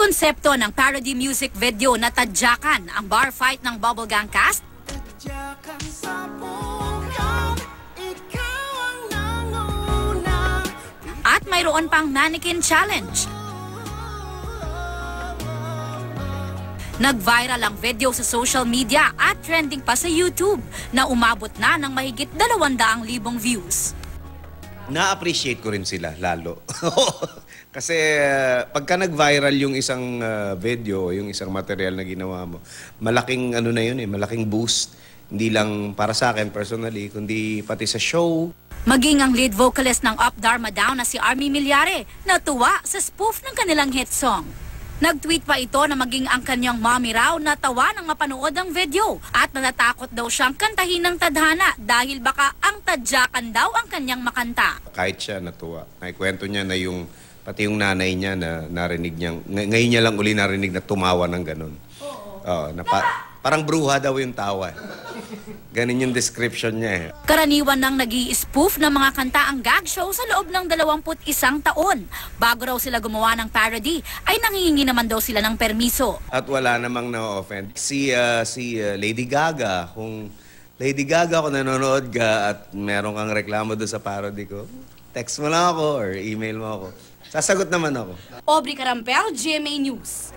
Konsepto ng parody music video na tadyakan ang bar fight ng Bubblegang cast at mayroon pang mannequin challenge. Nag-viral ang video sa social media at trending pa sa YouTube na umabot na ng mahigit 200,000 views. Na-appreciate ko rin sila lalo. Kasi pagka nag-viral yung isang video, yung isang material na ginawa mo, malaking ano na yun malaking boost. Hindi lang para sa akin personally, kundi pati sa show. Maging ang lead vocalist ng Up Dharma Down na si Army Milyare natuwa sa spoof ng kanilang hit song. Nag-tweet pa ito na maging ang kanyang mommy raw natawa nang mapanood ang video at natatakot daw siyang kantahin ng tadhana dahil baka ang tadyakan daw ang kanyang makanta. Kahit siya natuwa. Naikwento niya na pati yung nanay niya na narinig niya, ngayon niya lang uli narinig na tumawa ng ganun. Parang bruha daw yung tawa. Ganun yung description niya Karaniwan nang nag-i-spoof ng mga kanta ang gag show sa loob ng 21 taon. Bago raw sila gumawa ng parody, ay nangihingi naman daw sila ng permiso. At wala namang na-offend. Si Lady Gaga, kung Lady Gaga, kung nanonood ka at meron kang reklamo doon sa parody ko, text mo lang ako or email mo ako. Sasagot naman ako. Aubrey Carampel, GMA News.